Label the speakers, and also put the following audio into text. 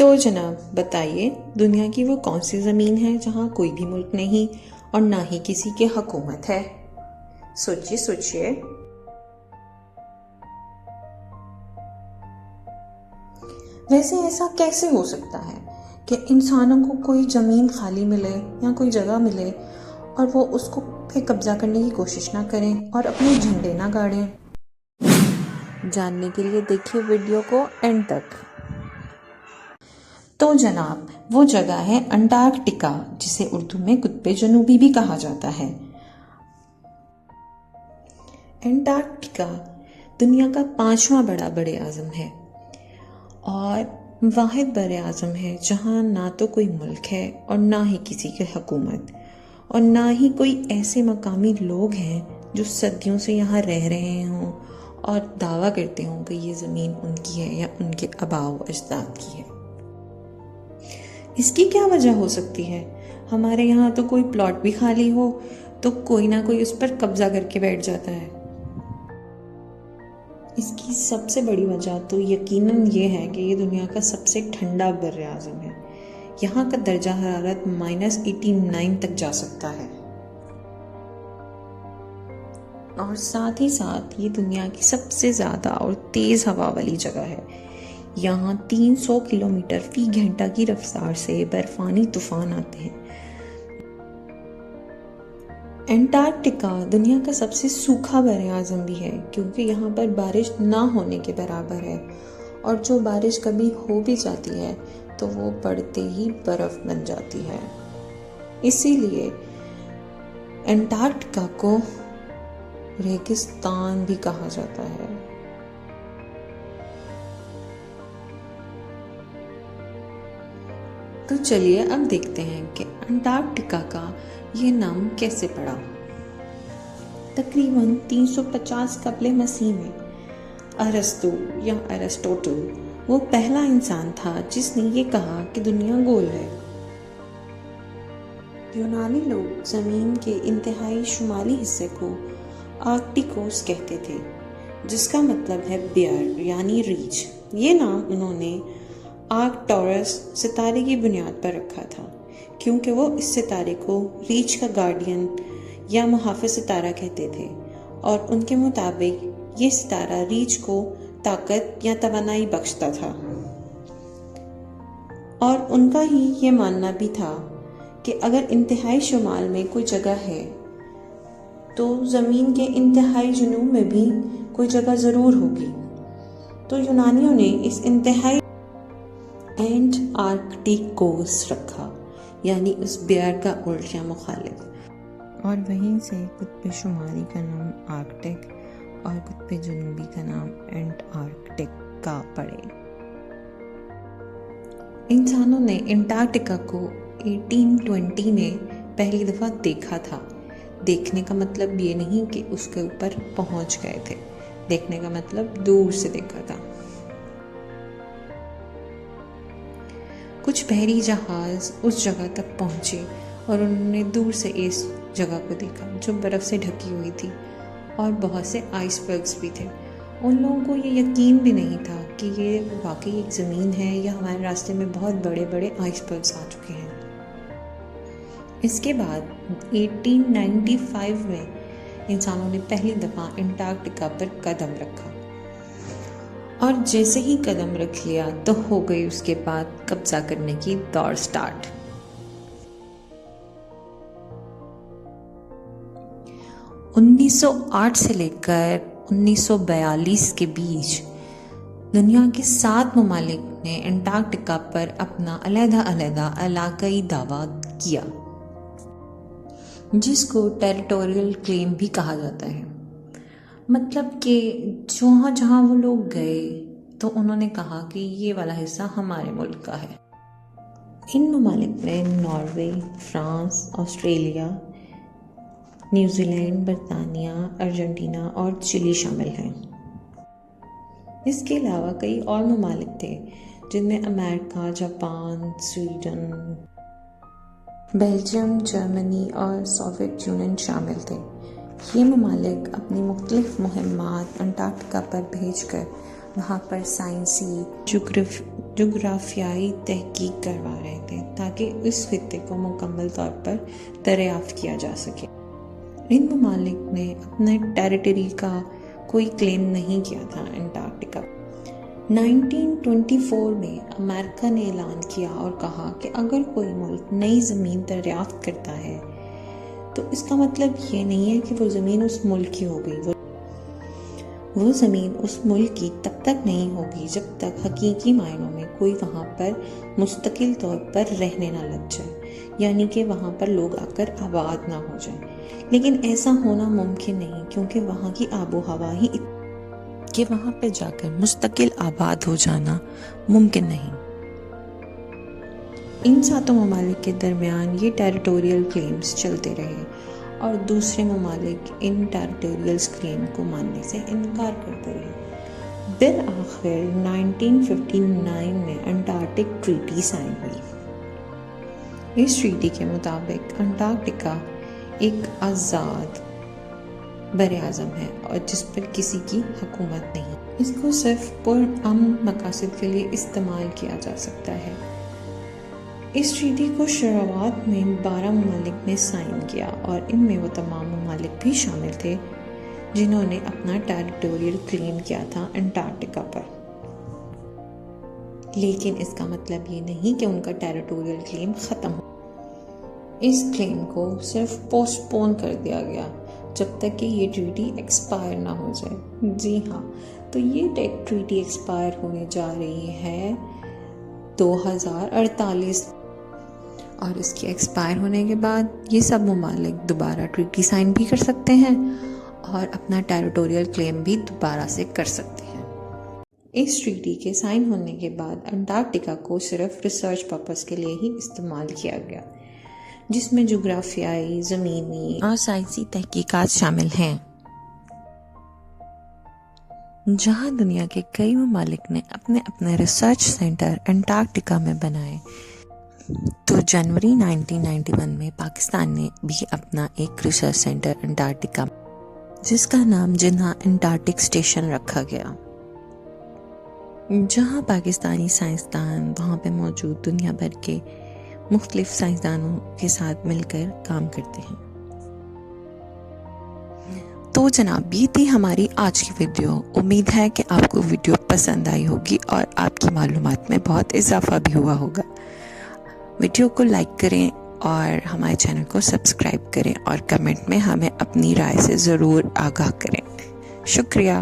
Speaker 1: تو جناب بتائیے، دنیا کی وہ کون سی زمین ہے جہاں کوئی بھی ملک نہیں اور نہ ہی کسی کی حکومت ہے؟ سوچیے سوچیے۔ ویسے ایسا کیسے ہو سکتا ہے کہ انسانوں کو کوئی زمین خالی ملے یا کوئی جگہ ملے اور وہ اس کو پہ قبضہ کرنے کی کوشش نہ کریں اور اپنے جھنڈے نہ گاڑیں؟ جاننے کے لیے دیکھیے ویڈیو کو اینڈ تک۔ تو جناب وہ جگہ ہے انٹارکٹیکا، جسے اردو میں قطب جنوبی بھی کہا جاتا ہے۔ انٹارکٹیکا دنیا کا 5واں بڑا بر اعظم ہے اور واحد بر اعظم ہے جہاں نہ تو کوئی ملک ہے اور نہ ہی کسی کی حکومت، اور نہ ہی کوئی ایسے مقامی لوگ ہیں جو صدیوں سے یہاں رہ رہے ہوں اور دعویٰ کرتے ہوں کہ یہ زمین ان کی ہے یا ان کے آباء و اجداد کی ہے۔ اس کی کیا وجہ ہو سکتی ہے؟ ہمارے یہاں تو کوئی پلاٹ بھی خالی ہو تو کوئی نہ کوئی اس پر قبضہ کر کے بیٹھ جاتا ہے۔ اس کی سب سے بڑی وجہ تو یقیناً یہ ہے کہ یہ دنیا کا سب سے ٹھنڈا بر اعظم ہے۔ یہاں کا درجہ حرارت -89 تک جا سکتا ہے، اور ساتھ ہی ساتھ یہ دنیا کی سب سے زیادہ اور تیز ہوا والی جگہ ہے۔ یہاں 300 کلومیٹر فی گھنٹہ کی رفتار سے برفانی طوفان آتے ہیں۔ انٹارکٹیکا دنیا کا سب سے سوکھا بر اعظم بھی ہے، کیونکہ یہاں پر بارش نہ ہونے کے برابر ہے، اور جو بارش کبھی ہو بھی جاتی ہے تو وہ پڑتے ہی برف بن جاتی ہے۔ اسی لیے انٹارکٹیکا کو ریگستان بھی کہا جاتا ہے۔ تو چلیے اب دیکھتے ہیں کہ انٹارکٹیکا کا یہ نام کیسے پڑا۔ تقریباً 350 قبل مسیح میں ارسطو یا ارسطوٹل وہ پہلا انسان تھا جس نے یہ کہا کہ دنیا گول ہے۔ یونانی لوگ زمین کے انتہائی شمالی حصے کو آرکٹیکوس کہتے تھے، جس کا مطلب ہے بیئر یعنی ریچھ۔ یہ نام انہوں نے آرکٹورس ستارے کی بنیاد پر رکھا تھا، کیونکہ وہ اس ستارے کو ریچھ کا گارڈین یا محافظ ستارہ کہتے تھے، اور ان کے مطابق یہ ستارہ ریچھ کو طاقت یا توانائی بخشتا تھا۔ اور ان کا ہی یہ ماننا بھی تھا کہ اگر انتہائی شمال میں کوئی جگہ ہے تو زمین کے انتہائی جنوب میں بھی کوئی جگہ ضرور ہوگی۔ تو یونانیوں نے اس انتہائی اینٹ آرکٹیکوس رکھا، یعنی اس بیئر کا الٹ یا مخالف، اور وہیں سے قطب شمالی کا نام آرکٹک اور قطب جنوبی کا نام انٹارکٹیکا پڑے۔ انسانوں نے انٹارکٹیکا کو 1820 میں پہلی دفعہ دیکھا تھا۔ دیکھنے کا مطلب یہ نہیں کہ اس کے اوپر پہنچ گئے تھے، دیکھنے کا مطلب دور سے دیکھا تھا۔ کچھ بحری جہاز اس جگہ تک پہنچے اور انہوں نے دور سے اس جگہ کو دیکھا جو برف سے ڈھکی ہوئی تھی، اور بہت سے آئس برگز بھی تھے۔ ان لوگوں کو یہ یقین بھی نہیں تھا کہ یہ واقعی ایک زمین ہے یا ہمارے راستے میں بہت بڑے بڑے آئس برگز آ چکے ہیں۔ اس کے بعد 1895 میں انسانوں نے پہلی دفعہ انٹارکٹیکا پر قدم رکھا، اور جیسے ہی قدم رکھ لیا تو ہو گئی اس کے بعد قبضہ کرنے کی دور سٹارٹ۔ 1908 سے لے کر 1942 کے بیچ دنیا کے 7 ممالک نے انٹارکٹیکا پر اپنا علیحدہ علیحدہ علاقائی دعویٰ کیا، جس کو ٹیریٹوریل کلیم بھی کہا جاتا ہے۔ مطلب کہ جہاں جہاں وہ لوگ گئے تو انہوں نے کہا کہ یہ والا حصہ ہمارے ملک کا ہے۔ ان ممالک میں Norway, France, Australia, New Zealand, برطانیہ، ارجنٹینا اور چلی شامل ہیں۔ اس کے علاوہ کئی اور ممالک تھے جن میں امریکہ، جاپان، سویڈن، بیلجیم، جرمنی اور سوویت یونین شامل تھے۔ یہ ممالک اپنی مختلف مہمات انٹارکٹیکا پر بھیج کر وہاں پر سائنسی، جغرافیائی تحقیق کروا رہے تھے تاکہ اس خطے کو مکمل طور پر دریافت کیا جا سکے۔ ان ممالک نے اپنے ٹیریٹری کا کوئی کلیم نہیں کیا تھا انٹارکٹیکا۔ 1924 میں امریکہ نے اعلان کیا اور کہا کہ اگر کوئی ملک نئی زمین دریافت کرتا ہے تو اس کا مطلب یہ نہیں ہے کہ وہ زمین اس ملک کی ہو گئی۔ وہ زمین اس ملک کی تب تک نہیں ہوگی جب تک حقیقی معنوں میں کوئی وہاں پر مستقل طور پر رہنے نہ لگ جائے، یعنی کہ وہاں پر لوگ آ کر آباد نہ ہو جائیں۔ لیکن ایسا ہونا ممکن نہیں کیونکہ وہاں کی آب و ہوا ہی کہ وہاں پہ جا کر مستقل آباد ہو جانا ممکن نہیں۔ ان 7 ممالک کے درمیان یہ ٹیریٹوریل کلیمز چلتے رہے اور دوسرے ممالک ان ٹیریٹوریل کلیم کو ماننے سے انکار کرتے رہے۔ بالآخر 1959 میں انٹارکٹک ٹریٹی سائن ہوئی۔ اس ٹریٹی کے مطابق انٹارکٹیکا ایک آزاد بر اعظم ہے اور جس پر کسی کی حکومت نہیں۔ اس کو صرف پرامن مقاصد کے لیے استعمال کیا جا سکتا ہے۔ اس ٹریٹی کو شروعات میں 12 ممالک نے سائن کیا اور ان میں وہ تمام ممالک بھی شامل تھے جنہوں نے اپنا ٹیریٹوریل کلیم کیا تھا انٹارکٹیکا پر۔ لیکن اس کا مطلب یہ نہیں کہ ان کا ٹیریٹوریل کلیم ختم ہو۔ اس کلیم کو صرف پوسٹ پون کر دیا گیا جب تک کہ یہ ٹریٹی ایکسپائر نہ ہو جائے۔ جی ہاں، تو یہ ٹریٹی ایکسپائر ہونے جا رہی ہے 2048 اور اس کے ایکسپائر ہونے کے بعد یہ سب ممالک دوبارہ ٹریٹی سائن بھی کر سکتے ہیں اور اپنا ٹیریٹوریل کلیم بھی دوبارہ سے کر سکتے ہیں۔ اس ٹریٹی کے سائن ہونے کے بعد انٹارکٹیکا کو صرف ریسرچ پرپس کے لیے ہی استعمال کیا گیا، جس میں جغرافیائی، زمینی اور سائنسی تحقیقات شامل ہیں۔ جہاں دنیا کے کئی ممالک نے اپنے ریسرچ سینٹر انٹارکٹیکا میں بنائے، تو جنوری 1991 میں پاکستان نے بھی اپنا ایک ریسرچ سینٹر انٹارکٹیکا جس کا نام جناح انٹارکٹک اسٹیشن رکھا گیا، جہاں پاکستانی سائنسدان وہاں پہ موجود دنیا بھر کے مختلف سائنسدانوں کے ساتھ مل کر کام کرتے ہیں۔ تو جناب، یہ تھی ہماری آج کی ویڈیو۔ امید ہے کہ آپ کو ویڈیو پسند آئی ہوگی اور آپ کی معلومات میں بہت اضافہ بھی ہوا ہوگا۔ ویڈیو کو لائک کریں اور ہمارے چینل کو سبسکرائب کریں اور کمنٹ میں ہمیں اپنی رائے سے ضرور آگاہ کریں۔ شکریہ۔